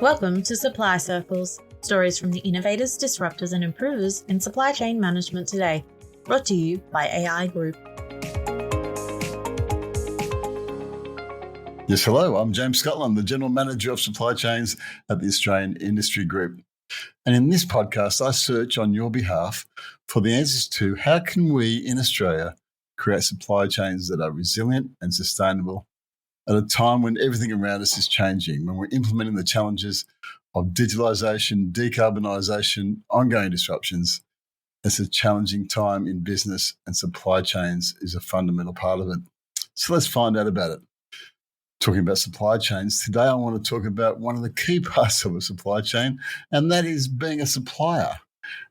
Welcome to Supply Circles, stories from the innovators, disruptors and improvers in supply chain management today, brought to you by AI Group. Yes, hello, I'm James Scotland, the General Manager of Supply Chains at the Australian Industry Group. And in this podcast, I search on your behalf for the answers to how can we in Australia create supply chains that are resilient and sustainable at a time when everything around us is changing, when we're implementing the challenges of digitalisation, decarbonisation, ongoing disruptions. It's a challenging time in business and supply chains is a fundamental part of it. So let's find out about it. Talking about supply chains, today I want to talk about one of the key parts of a supply chain, and that is being a supplier.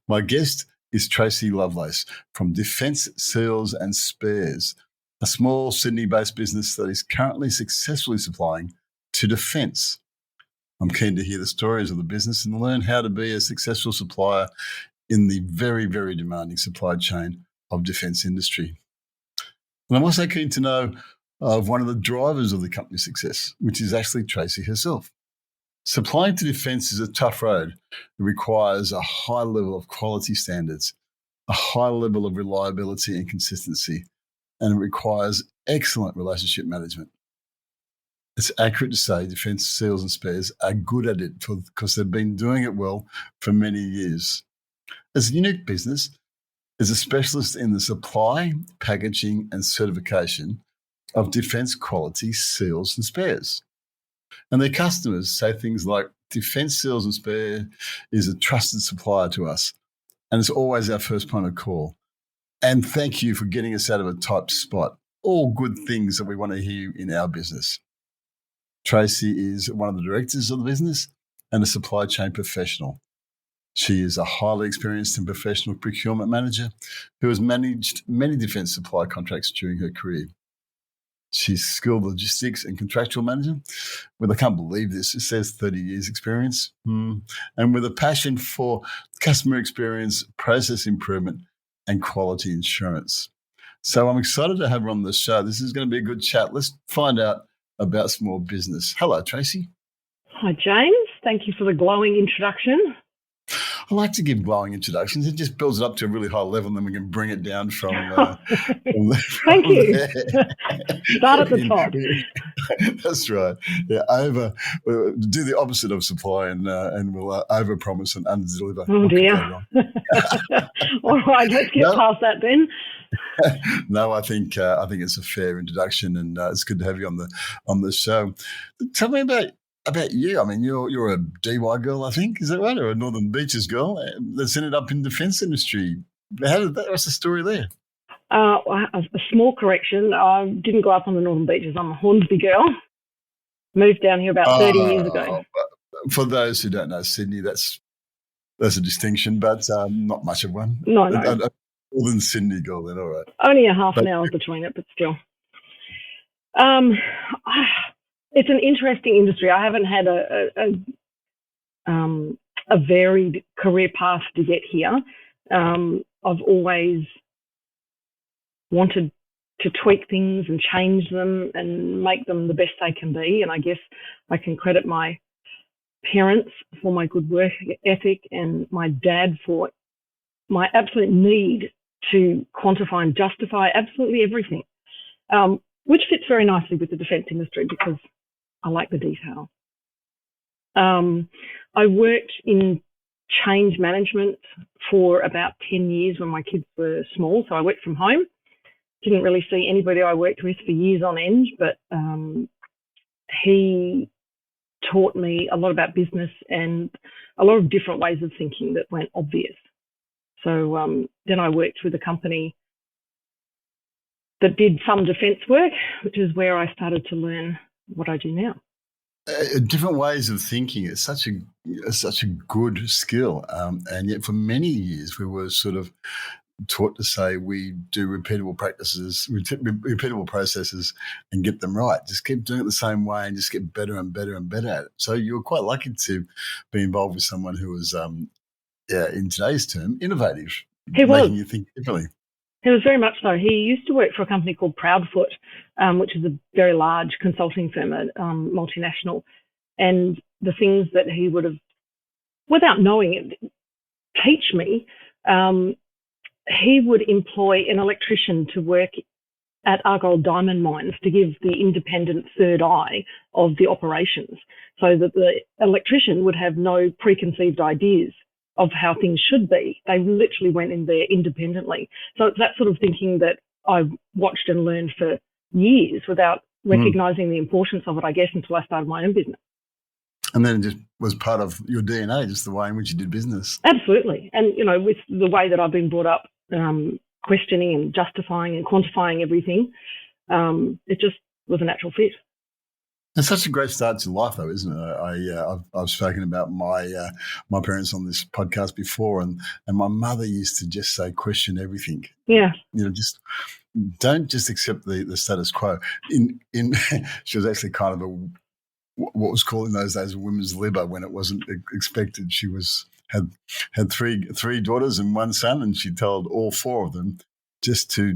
My guest is Tracey Lovelace from Defence Seals and Spares, a small Sydney-based business that is currently successfully supplying to Defence. I'm keen to hear the stories of the business and learn how to be a successful supplier in the very, very demanding supply chain of defence industry. And I'm also keen to know of one of the drivers of the company's success, which is actually Tracey herself. Supplying to defence is a tough road. It requires a high level of quality standards, a high level of reliability and consistency, and it requires excellent relationship management. It's accurate to say Defence Seals and Spares are good at it because they've been doing it well for many years. As a unique business, is a specialist in the supply, packaging and certification of defence quality seals and spares. And their customers say things like, Defence Seals and Spares is a trusted supplier to us, and it's always our first point of call. And thank you for getting us out of a tight spot. All good things that we want to hear in our business. Tracey is one of the directors of the business and a supply chain professional. She is a highly experienced and professional procurement manager who has managed many defence supply contracts during her career. She's skilled logistics and contractual manager with, I can't believe this, it says 30 years experience, and with a passion for customer experience, process improvement, and quality insurance. So I'm excited to have her on the show. This is going to be a good chat. Let's find out about small business. Hello, Tracey. Hi, James. Thank you for the glowing introduction. I like to give glowing introductions. It just builds it up to a really high level, and then we can bring it down from Thank you. Start at the top. That's right. Yeah, do the opposite of supply, and we'll overpromise and underdeliver. Oh dear. All right, let's get past that then. No, I think it's a fair introduction, and it's good to have you on the show. Tell me about you. I mean, you're a DY girl, I think. Is that right? Or a Northern Beaches girl that's ended up in defence industry. What's the story there? A small correction. I didn't grow up on the Northern Beaches. I'm a Hornsby girl. Moved down here about 30 years ago. For those who don't know Sydney, that's a distinction, but not much of one. No. A Northern Sydney girl then, all right. Only a half an hour between it, but still. It's an interesting industry. I haven't had a varied career path to get here. I've always wanted to tweak things and change them and make them the best they can be. And I guess I can credit my parents for my good work ethic and my dad for my absolute need to quantify and justify absolutely everything, which fits very nicely with the defence industry because I like the detail. I worked in change management for about 10 years when my kids were small, so I worked from home. Didn't really see anybody I worked with for years on end, but he taught me a lot about business and a lot of different ways of thinking that weren't obvious. So then I worked with a company that did some defence work, which is where I started to learn what I do now. Different ways of thinking. It's such a good skill, and yet for many years we were sort of taught to say we do repeatable practices, repeatable processes, and get them right. Just keep doing it the same way and just get better and better and better at it. So you were quite lucky to be involved with someone who was, in today's term, innovative. He was. Making you think differently. He was very much so. He used to work for a company called Proudfoot, which is a very large consulting firm, multinational. And the things that he would have, without knowing it, teach me, he would employ an electrician to work at Argyle diamond mines to give the independent third eye of the operations, so that the electrician would have no preconceived ideas of how things should be. They literally went in there independently. So it's that sort of thinking that I watched and learned for years without recognising the importance of it, I guess, until I started my own business. And then it just was part of your DNA, just the way in which you did business. Absolutely. And, with the way that I've been brought up, questioning and justifying and quantifying everything, it just was a natural fit. It's such a great start to life, though, isn't it? I've spoken about my parents on this podcast before, and my mother used to just say, question everything. Yeah. Just don't just accept the status quo. She was actually kind of what was called in those days a women's libber when it wasn't expected. She had three daughters and one son, and she told all four of them just to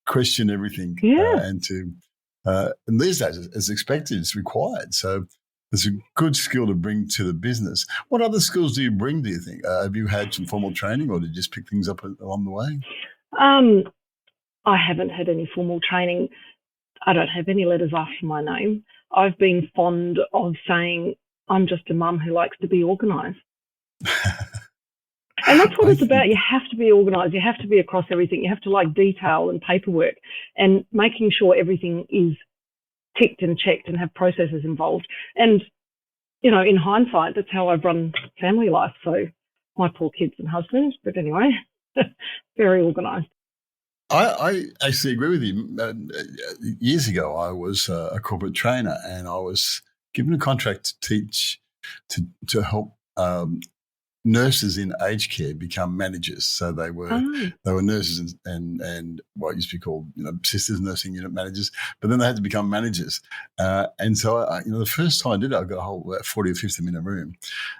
question everything. Yeah. And these days it's expected, it's required. So it's a good skill to bring to the business. What other skills do you bring, do you think? Have you had some formal training, or did you just pick things up along the way? I haven't had any formal training. I don't have any letters after my name. I've been fond of saying I'm just a mum who likes to be organised. And that's what it's about. You have to be organised. You have to be across everything. You have to like detail and paperwork and making sure everything is ticked and checked and have processes involved. And, in hindsight, that's how I've run family life. So my poor kids and husband, but anyway, very organised. I actually agree with you. Years ago, I was a corporate trainer, and I was given a contract to teach to help nurses in aged care become managers. So they were nurses and what used to be called sisters nursing unit managers, but then they had to become managers. And so the first time I did it, I got a whole 40 or 50 minute room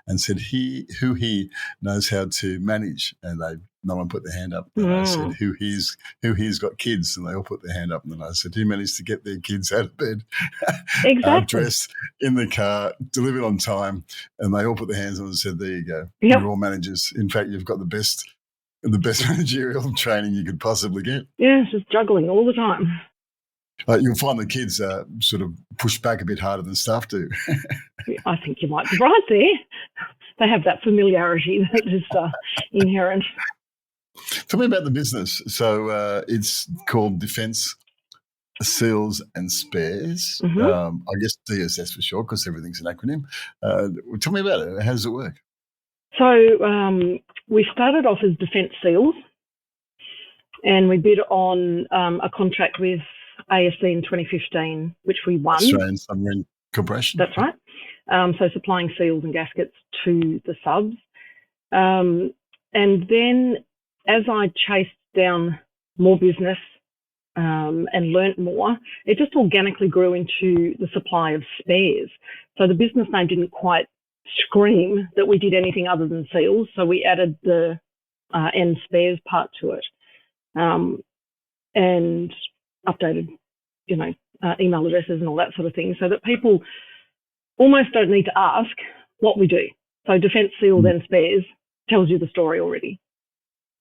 and said who he knows how to manage, and no one put their hand up. And I said, who here's got kids? And they all put their hand up. And then I said, who managed to get their kids out of bed, exactly. dressed in the car, delivered on time? And they all put their hands on and said, there you go. Yep. You're all managers. In fact, you've got the best managerial training you could possibly get. Yeah, it's just juggling all the time. You'll find the kids sort of push back a bit harder than staff do. I think you might be right there. They have that familiarity that is inherent. Tell me about the business. So it's called Defence Seals and Spares. Mm-hmm. I guess DSS for short, because everything's an acronym. Tell me about it. How does it work? So we started off as Defence Seals, and we bid on a contract with ASC in 2015, which we won. Australian Submarine Corporation. That's right. So supplying seals and gaskets to the subs. And then as I chased down more business and learnt more, it just organically grew into the supply of spares. So the business name didn't quite scream that we did anything other than seals, so we added the and spares part to it, and updated, email addresses and all that sort of thing, so that people almost don't need to ask what we do. So Defence Seals and Spares tells you the story already.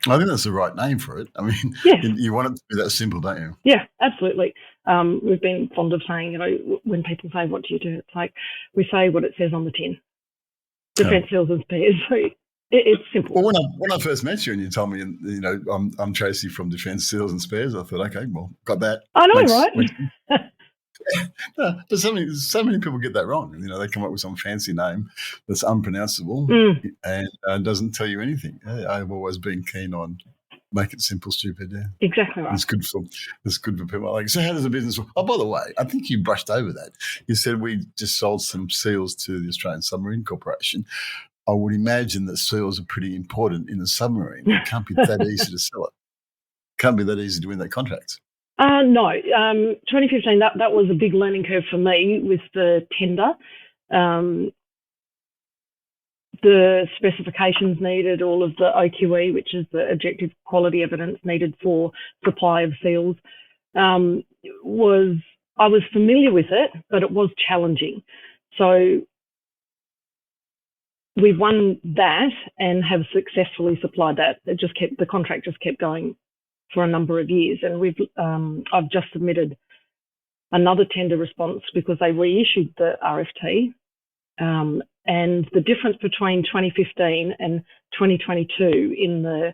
I think that's the right name for it. I mean, yeah. You want it to be that simple, don't you? Yeah, absolutely. We've been fond of saying, when people say, what do you do? It's like, we say what it says on the tin. Defence Seals and Spares. So it's simple. Well, when I first met you and you told me, I'm Tracey from Defence Seals and Spares, I thought, okay, well, got that. I know, right? No, but so many people get that wrong. They come up with some fancy name that's unpronounceable and doesn't tell you anything. I've always been keen on make it simple, stupid. Yeah, exactly right. It's good for people like. So, how does the business work? Oh, by the way, I think you brushed over that. You said we just sold some seals to the Australian Submarine Corporation. I would imagine that seals are pretty important in a submarine. It can't be that easy to sell it. Can't be that easy to win that contract. No, 2015, that was a big learning curve for me with the tender. The specifications needed, all of the OQE, which is the objective quality evidence needed for supply of seals, I was familiar with it, but it was challenging. So we've won that and have successfully supplied that. The contract just kept going for a number of years, and I've just submitted another tender response because they reissued the RFT. And the difference between 2015 and 2022 in the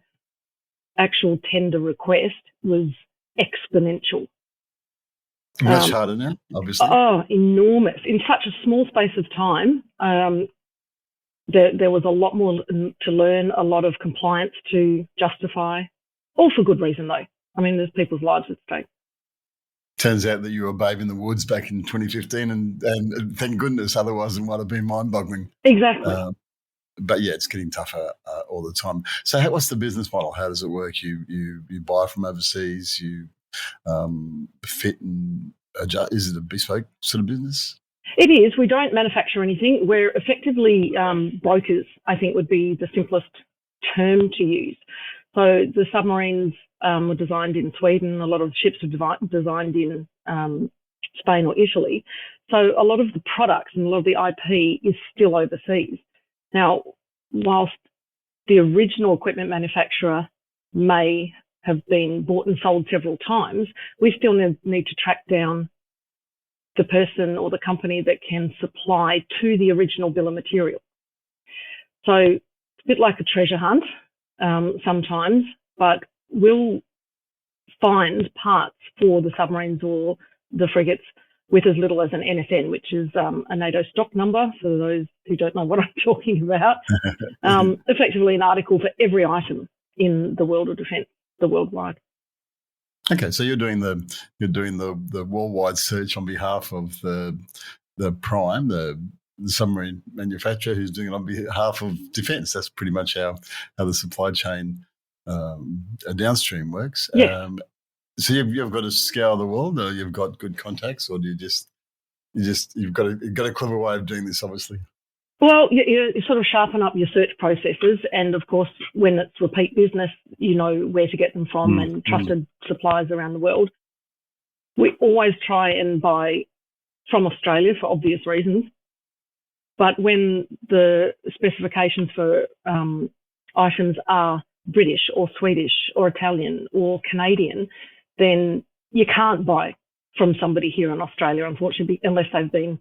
actual tender request was exponential. Much harder now, obviously. Oh, enormous. In such a small space of time, there was a lot more to learn, a lot of compliance to justify, all for good reason, though. I mean, there's people's lives at stake. Turns out that you were a babe in the woods back in 2015, and thank goodness, otherwise it might have been mind-boggling. Exactly. But yeah, it's getting tougher all the time. So, what's the business model? How does it work? You buy from overseas. You fit and adjust. Is it a bespoke sort of business? It is. We don't manufacture anything. We're effectively brokers, I think would be the simplest term to use. So the submarines were designed in Sweden. A lot of ships were designed in Spain or Italy. So a lot of the products and a lot of the IP is still overseas. Now, whilst the original equipment manufacturer may have been bought and sold several times, we still need to track down the person or the company that can supply to the original bill of material. So it's a bit like a treasure hunt sometimes, but we'll find parts for the submarines or the frigates with as little as an NSN, which is a NATO stock number, for those who don't know what I'm talking about. Effectively an article for every item in the world of defence, the worldwide. Okay, so you're doing the worldwide search on behalf of the Prime, the submarine manufacturer, who's doing it on behalf of defence. That's pretty much how the supply chain downstream works. Yeah. So you've got to scour the world, or you've got good contacts, or do you've got a clever way of doing this, obviously. Well, you sort of sharpen up your search processes, and of course, when it's repeat business, you know where to get them from and trusted suppliers around the world. We always try and buy from Australia for obvious reasons, but when the specifications for items are British or Swedish or Italian or Canadian, then you can't buy from somebody here in Australia, unfortunately, unless they've been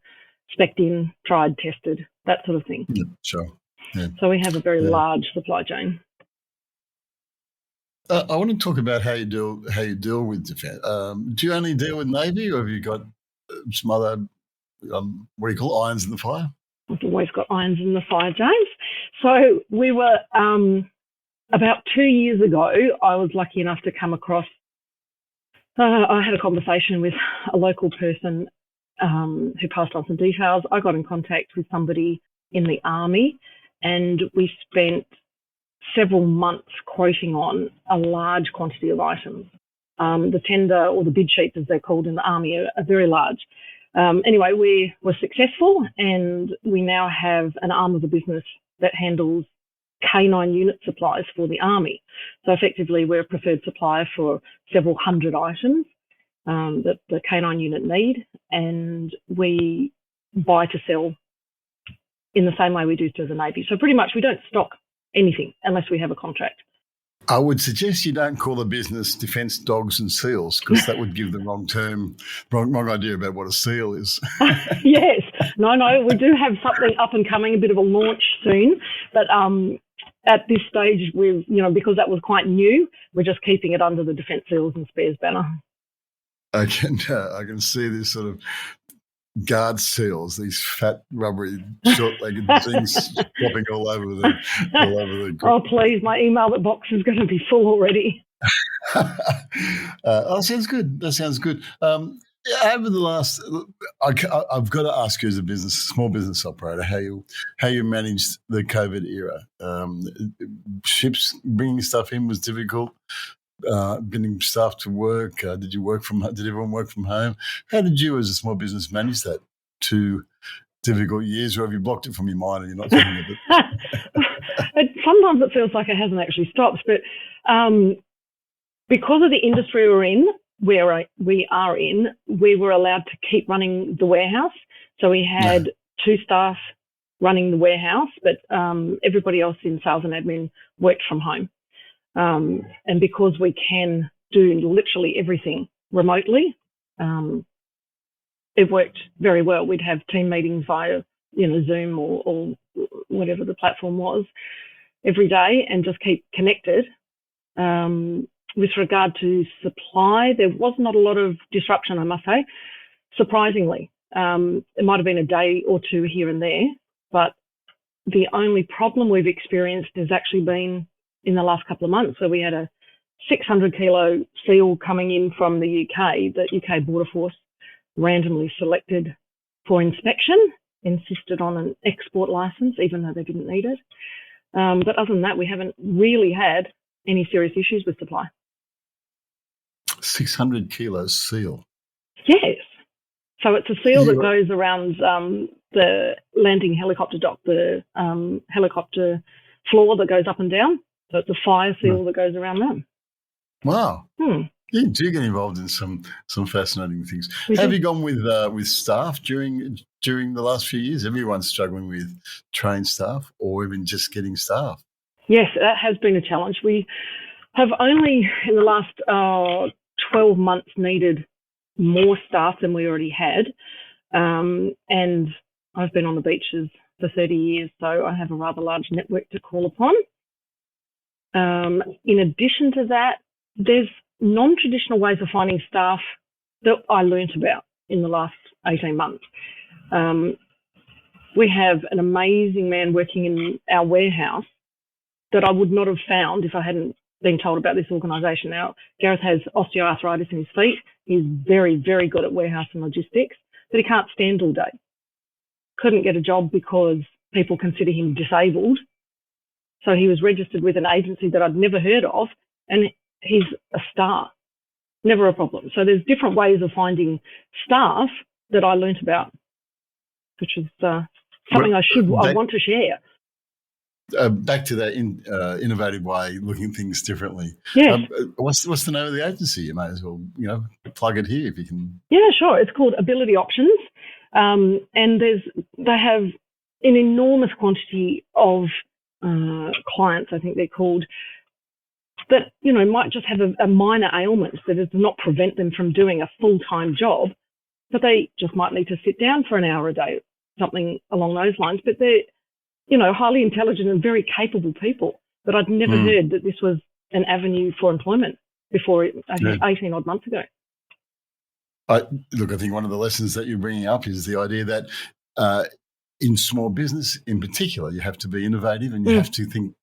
spec'd in, tried, tested, that sort of thing. Yeah, sure. Yeah. So we have a very large supply chain. I want to talk about how you deal with defence. Do you only deal with Navy, or have you got some other what do you call irons in the fire? I've always got irons in the fire, James. So we were about 2 years ago. I was lucky enough to come across. I had a conversation with a local person who passed on some details. I got in contact with somebody in the Army, and we spent several months quoting on a large quantity of items. The tender, or the bid sheets as they're called in the Army, are very large. Anyway, we were successful, and we now have an arm of the business that handles K9 unit supplies for the Army. So effectively, we're a preferred supplier for several hundred items that the K9 unit need, and we buy to sell in the same way we do to the Navy. So pretty much we don't stock anything unless we have a contract. I would suggest you don't call the business Defence Dogs and Seals, because that would give the wrong idea about what a seal is. Yes. No, we do have something up and coming, a bit of a launch soon. But at this stage, because that was quite new, we're just keeping it under the Defence Seals and Spares banner. I can see this sort of guard seals, these fat, rubbery, short-legged things flopping all over the group. Oh, please, my email box is going to be full already. Sounds good. That sounds good. Over the last, I've got to ask you, as a small business operator, how you managed the COVID era. Ships bringing stuff in was difficult. Getting staff to work. Did everyone work from home? How did you, as a small business, manage that 2 difficult years, or have you blocked it from your mind and you're not thinking of it? Sometimes it feels like it hasn't actually stopped, but because of the industry we are in, we were allowed to keep running the warehouse. So we had 2 staff running the warehouse, but everybody else in sales and admin worked from home. And because we can do literally everything remotely, it worked very well. We'd have team meetings via Zoom or whatever the platform was every day and just keep connected. With regard to supply, there was not a lot of disruption, I must say, surprisingly. It might have been a day or two here and there, but the only problem we've experienced has actually been in the last couple of months, where we had a 600 kilo seal coming in from the UK that UK Border Force randomly selected for inspection, insisted on an export license, even though they didn't need it. But other than that, we haven't really had any serious issues with supply. 600 kilos seal. Yes. So it's a seal that goes around the landing helicopter dock, the helicopter floor that goes up and down. So it's a fire seal that goes around them. Wow. You do get involved in some fascinating things. Have you gone with staff during the last few years? Everyone's struggling with trained staff or even just getting staff. Yes, that has been a challenge. We have only in the last 12 months needed more staff than we already had. And I've been on the beaches for 30 years, so I have a rather large network to call upon. In addition to that, there's non-traditional ways of finding staff that I learnt about in the last 18 months. We have an amazing man working in our warehouse that I would not have found if I hadn't been told about this organisation. Now, Gareth has osteoarthritis in his feet. He's very, very good at warehouse and logistics, but he can't stand all day. Couldn't get a job because people consider him disabled. So he was registered with an agency that I'd never heard of, and he's a star. Never a problem. So there's different ways of finding staff that I learnt about, which is something I want to share. Back to that innovative way, looking at things differently. Yeah. What's the name of the agency? You might as well, plug it here if you can. Yeah, sure. It's called Ability Options, and they have an enormous quantity of clients. I think they're called that. Might just have a minor ailment that does not prevent them from doing a full-time job, but they just might need to sit down for an hour a day, something along those lines. But they're highly intelligent and very capable people. But I'd never heard that this was an avenue for employment before, 18 odd months ago. I think one of the lessons that you're bringing up is the idea that in small business in particular, you have to be innovative and you have to think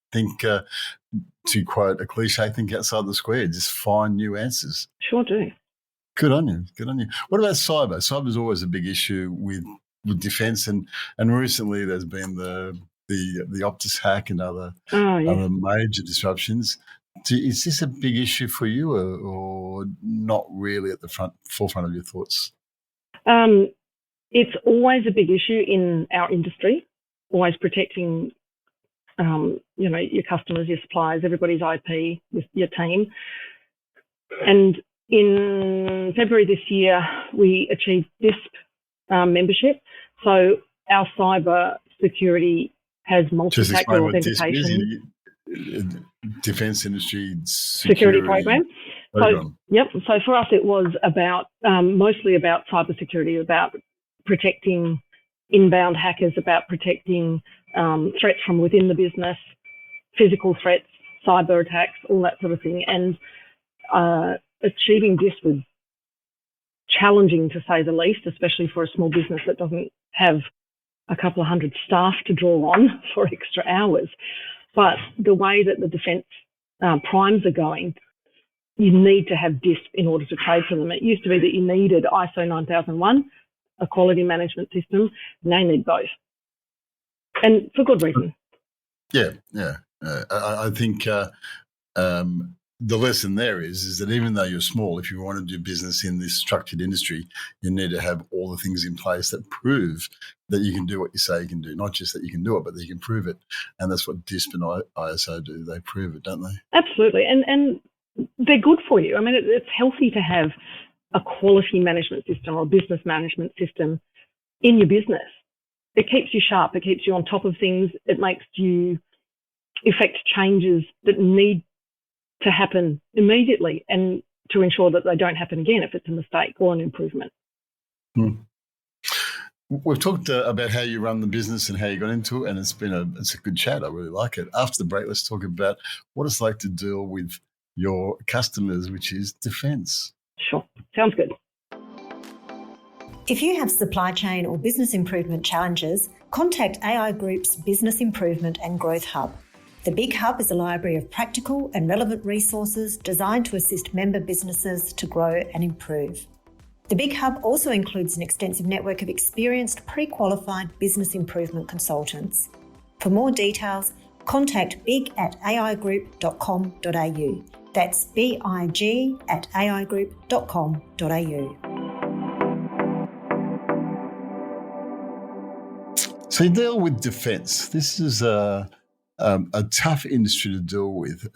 to quote a cliche, think outside the square, just find new answers. Sure do. Good on you. What about cyber? Cyber is always a big issue with defence, and recently there's been the Optus hack and other major disruptions. Is this a big issue for you, or not really at the forefront of your thoughts? It's always a big issue in our industry, always protecting your customers, your suppliers, everybody's IP, your team. And in February this year, we achieved DISP membership. So our cyber security has multi-factor authentication. Defence industry security program. So for us, it was about mostly about cyber security, about protecting inbound hackers, about protecting threats from within the business, physical threats, cyber attacks, all that sort of thing. And achieving this was challenging, to say the least, especially for a small business that doesn't have a couple of hundred staff to draw on for extra hours. But the way that the defence primes are going, you need to have DISP in order to trade for them. It used to be that you needed ISO 9001, a quality management system. Now you need both. And for good reason. Yeah. I think the lesson there is that even though you're small, if you want to do business in this structured industry, you need to have all the things in place that prove that you can do what you say you can do. Not just that you can do it, but that you can prove it. And that's what DISP and ISO do. They prove it, don't they? Absolutely. And they're good for you. I mean, it's healthy to have a quality management system or a business management system in your business. it keeps you sharp. It keeps you on top of things. It makes you effect changes that need to happen immediately and to ensure that they don't happen again if it's a mistake or an improvement. We've talked about how you run the business and how you got into it, and it's a good chat. I really like it. After the break, let's talk about what it's like to deal with your customers, which is defence. Sure. Sounds good. If you have supply chain or business improvement challenges, contact AI Group's Business Improvement and Growth Hub. The Big Hub is a library of practical and relevant resources designed to assist member businesses to grow and improve. The Big Hub also includes an extensive network of experienced pre-qualified business improvement consultants. For more details, contact big@aigroup.com.au. That's big@aigroup.com.au. So you deal with defence. This is a tough industry to deal with.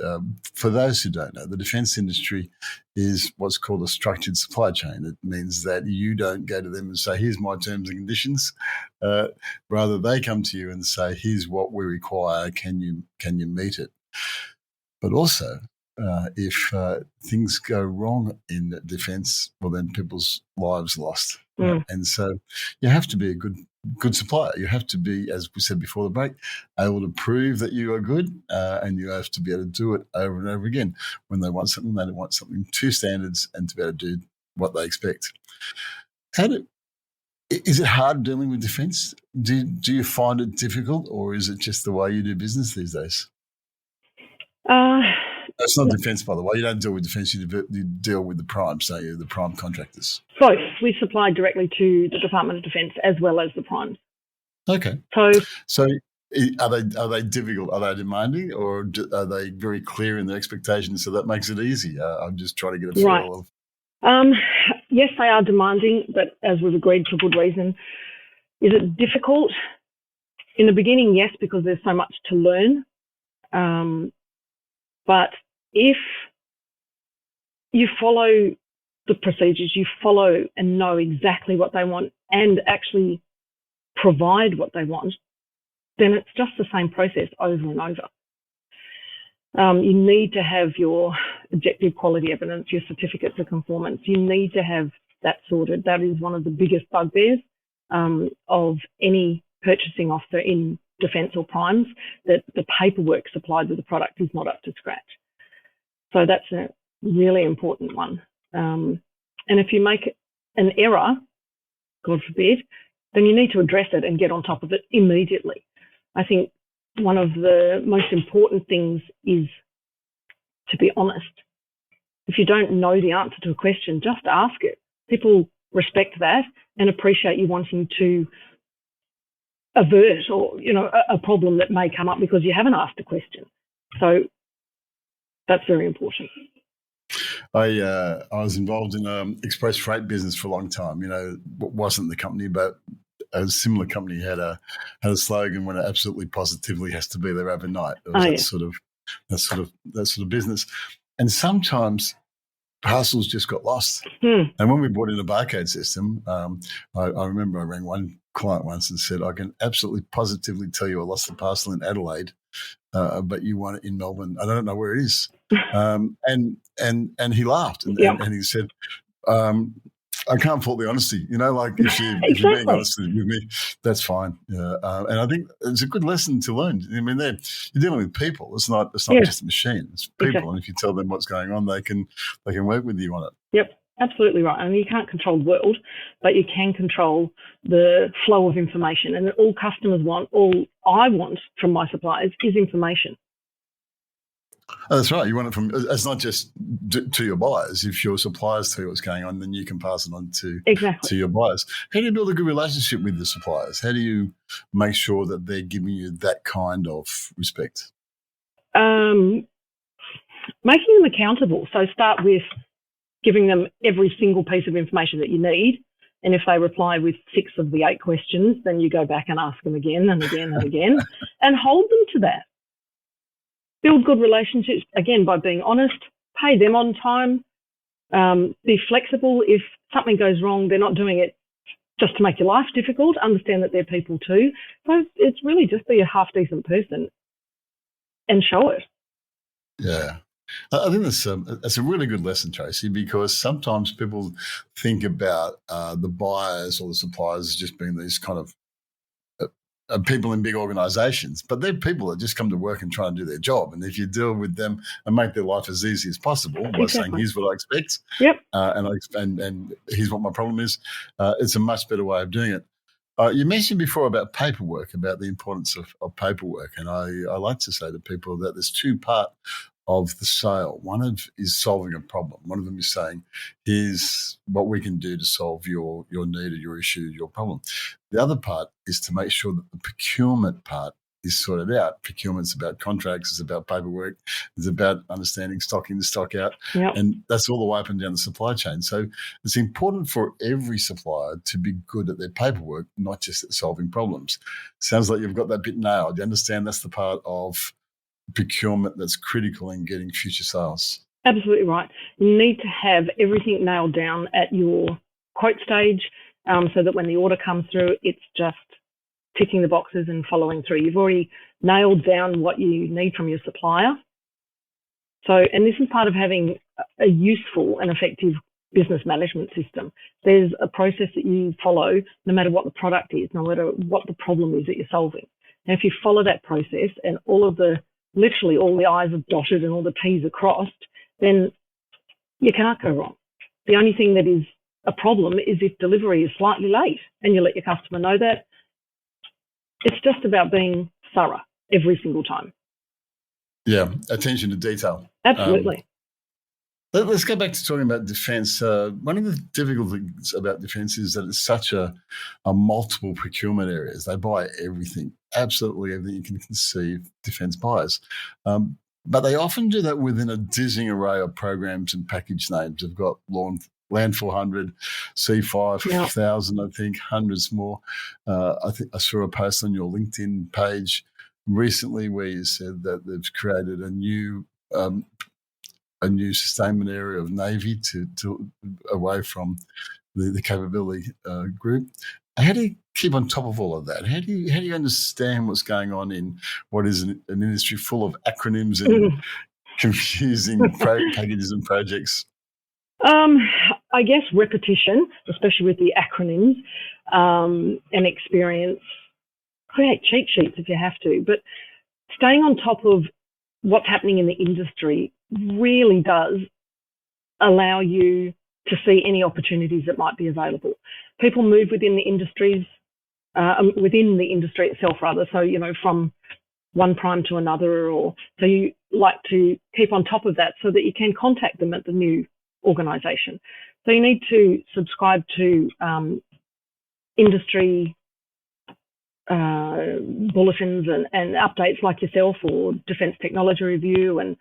For those who don't know, the defence industry is what's called a structured supply chain. It means that you don't go to them and say, here's my terms and conditions. Rather, they come to you and say, here's what we require. Can you meet it? But also, if things go wrong in defence, well, then people's lives lost. And so you have to be a good supplier. You have to be, as we said before the break, able to prove that you are good, and you have to be able to do it over and over again. When they want something to standards and to be able to do what they expect. Is it hard dealing with defence? Do you find it difficult, or is it just the way you do business these days? It's not defence, by the way. You don't deal with defence. You deal with the primes, don't you? The prime contractors. Both. We supply directly to the Department of Defence as well as the primes. Okay. So are they difficult? Are they demanding, or are they very clear in their expectations? So that makes it easy. I'm just trying to get a feel of. Yes, they are demanding, but as we've agreed for good reason. Is it difficult? In the beginning, yes, because there's so much to learn. But if you follow the procedures, you follow and know exactly what they want and actually provide what they want, then it's just the same process over and over. You need to have your objective quality evidence, your certificates of conformance. You need to have that sorted. That is one of the biggest bugbears of any purchasing officer in defence or primes, that the paperwork supplied with the product is not up to scratch. So that's a really important one. And if you make an error, God forbid, then you need to address it and get on top of it immediately. I think one of the most important things is to be honest. If you don't know the answer to a question, just ask it. People respect that and appreciate you wanting to avert or, a problem that may come up because you haven't asked a question. So that's very important. I was involved in an express freight business for a long time. It wasn't the company, but a similar company had a slogan when it absolutely positively has to be there overnight. It was that sort of business. And sometimes parcels just got lost. And when we brought in a barcode system, I remember I rang one client once and said, I can absolutely positively tell you I lost the parcel in Adelaide, but you want it in Melbourne. I don't know where it is. And he laughed and he said, I can't fault the honesty. If you're being honest with me, that's fine. And I think it's a good lesson to learn. I mean, you're dealing with people. It's not just a machine. It's people. Exactly. And if you tell them what's going on, they can work with you on it. Yep, absolutely right. I mean, you can't control the world, but you can control the flow of information. And all customers want, all I want from my suppliers is information. Oh, that's right. You want it from, it's not just to your buyers. If your suppliers tell you what's going on, then you can pass it on to your buyers. How do you build a good relationship with the suppliers? How do you make sure that they're giving you that kind of respect? Making them accountable. So start with giving them every single piece of information that you need. And if they reply with 6 of the 8 questions, then you go back and ask them again and again and again and hold them to that. Build good relationships, again, by being honest, pay them on time, be flexible. If something goes wrong, they're not doing it just to make your life difficult. Understand that they're people too. So it's really just be a half-decent person and show it. Yeah. I think that's a really good lesson, Tracey, because sometimes people think about the buyers or the suppliers as just being these kind of people in big organisations, but they're people that just come to work and try and do their job. And if you deal with them and make their life as easy as possible by saying, "Here's what I expect," and here's what my problem is, it's a much better way of doing it. You mentioned before about paperwork, about the importance of paperwork, and I like to say to people that there's two parts of the sale. One is solving a problem. One of them is saying, here's what we can do to solve your need or your issue, your problem. The other part is to make sure that the procurement part is sorted out. Procurement's about contracts, it's about paperwork, it's about understanding stock in, stock out, and that's all the way up and down the supply chain. So it's important for every supplier to be good at their paperwork, not just at solving problems. Sounds like you've got that bit nailed. You understand that's the part of procurement that's critical in getting future sales. Absolutely right. You need to have everything nailed down at your quote stage, so that when the order comes through, it's just ticking the boxes and following through. You've already nailed down what you need from your supplier. So, and this is part of having a useful and effective business management system. There's a process that you follow no matter what the product is, no matter what the problem is that you're solving. And if you follow that process and literally all the I's are dotted and all the T's are crossed, then you can't go wrong. The only thing that is a problem is if delivery is slightly late and you let your customer know that. It's just about being thorough every single time. Yeah, attention to detail. Absolutely. Let's go back to talking about defence. One of the difficult things about defence is that it's such a multiple procurement areas. They buy everything, absolutely everything you can conceive defence buyers. But they often do that within a dizzying array of programs and package names. They've got Land 400, C5000, I think, hundreds more. I think I saw a post on your LinkedIn page recently where you said that they've created a new sustainment area of Navy to away from the capability group. How do you keep on top of all of that? How do you understand what's going on in what is an industry full of acronyms and confusing packages and projects? I guess repetition, especially with the acronyms, and experience. Create cheat sheets if you have to, but staying on top of what's happening in the industry really does allow you to see any opportunities that might be available. People move within the industry itself, rather. So, from one prime to another, so you like to keep on top of that so that you can contact them at the new organisation. So you need to subscribe to industry bulletins and updates like yourself or Defence Technology Review, and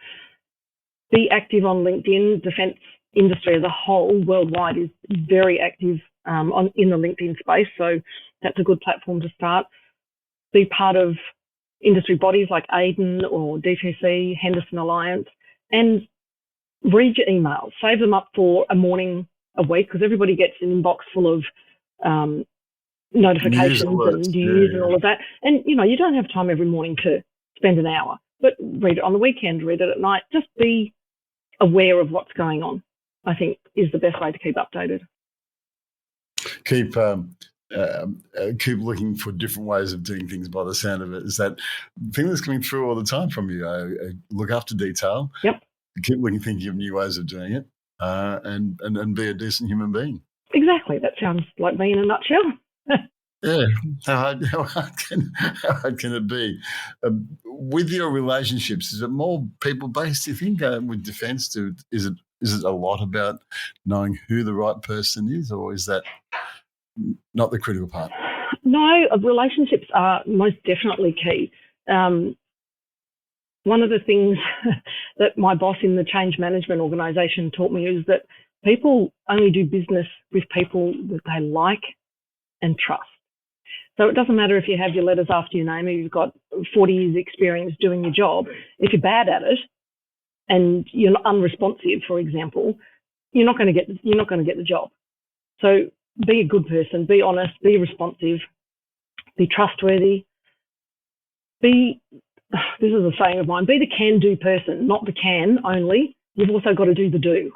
be active on LinkedIn. Defence industry as a whole worldwide is very active in the LinkedIn space, so that's a good platform to start. Be part of industry bodies like AIDEN or DTC, Henderson Alliance, and read your emails. Save them up for a morning a week, because everybody gets an inbox full of notifications and news and all of that. And, you don't have time every morning to spend an hour, but read it on the weekend, read it at night. Just be aware of what's going on, I think, is the best way to keep updated. Keep looking for different ways of doing things, by the sound of it. Is that thing that's coming through all the time from you? Look after detail. Yep. Keep thinking of new ways of doing it, and be a decent human being. Exactly. That sounds like me in a nutshell. Yeah. How hard can it be? With your relationships, is it more people-based, do you think, with defence? Is it a lot about knowing who the right person is, or is that not the critical part? No, relationships are most definitely key. One of the things that my boss in the change management organisation taught me is that people only do business with people that they like and trust. So it doesn't matter if you have your letters after your name or you've got 40 years experience doing your job. If you're bad at it and you're unresponsive, for example, you're not going to get the job. So be a good person, be honest, be responsive, be trustworthy, this is a saying of mine, be the can-do person, not the can only. You've also got to do the do.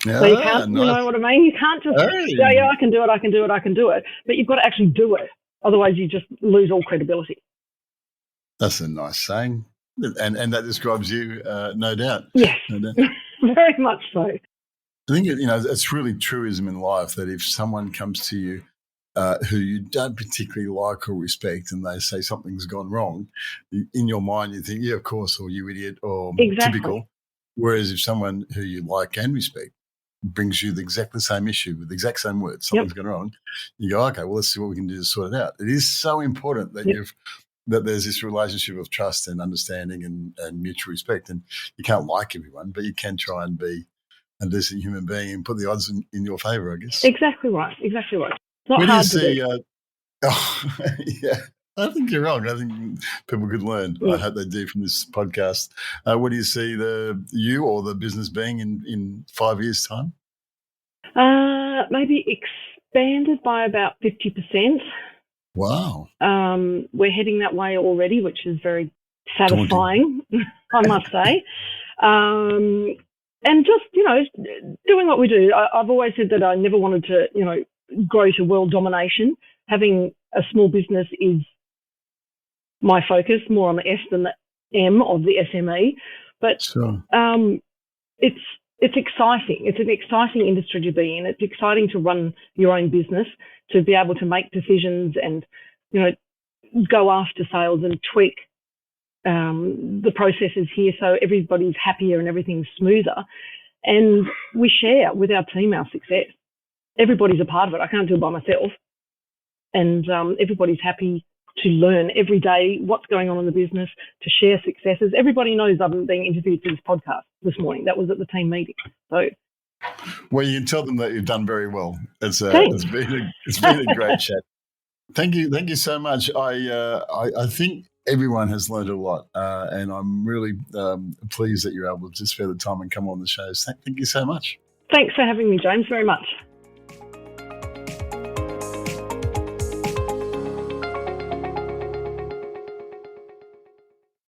So you can't, nice. you know what I mean? You can't just, yeah, I can do it. But you've got to actually do it. Otherwise, you just lose all credibility. That's a nice saying. And that describes you, no doubt. Yes, no doubt. Very much so. I think, it's really truism in life that if someone comes to you who you don't particularly like or respect and they say something's gone wrong, in your mind you think, yeah, of course, or you idiot, or typical. Whereas if someone who you like and respect brings you the exactly same issue with the exact same words, something's gone wrong, you go, okay, well, let's see what we can do to sort it out. It is so important that that there's this relationship of trust and understanding and mutual respect. And you can't like everyone, but you can try and be a decent human being and put the odds in your favour, I guess. Exactly right. It's not hard to do. Yeah, I think you're wrong. I think people could learn. I hope they do from this podcast. What do you see you or the business being in 5 years' time? Maybe expanded by about 50%. Wow. We're heading that way already, which is very satisfying, I must say. And just, doing what we do. I've always said that I never wanted to, grow to world domination. Having a small business is my focus, more on the S than the M of the SME. But sure. It's exciting. It's an exciting industry to be in. It's exciting to run your own business, to be able to make decisions and, go after sales and tweak the processes here so everybody's happier and everything's smoother. And we share with our team our success. Everybody's a part of it. I can't do it by myself. And everybody's happy to learn every day what's going on in the business, to share successes. Everybody knows I'm being interviewed for this podcast this morning. That was at the team meeting. So, well, you can tell them that you've done very well. It's been a great chat. Thank you so much. I think everyone has learned a lot, and I'm really pleased that you're able to spare the time and come on the show. Thank you so much. Thanks for having me, James, very much.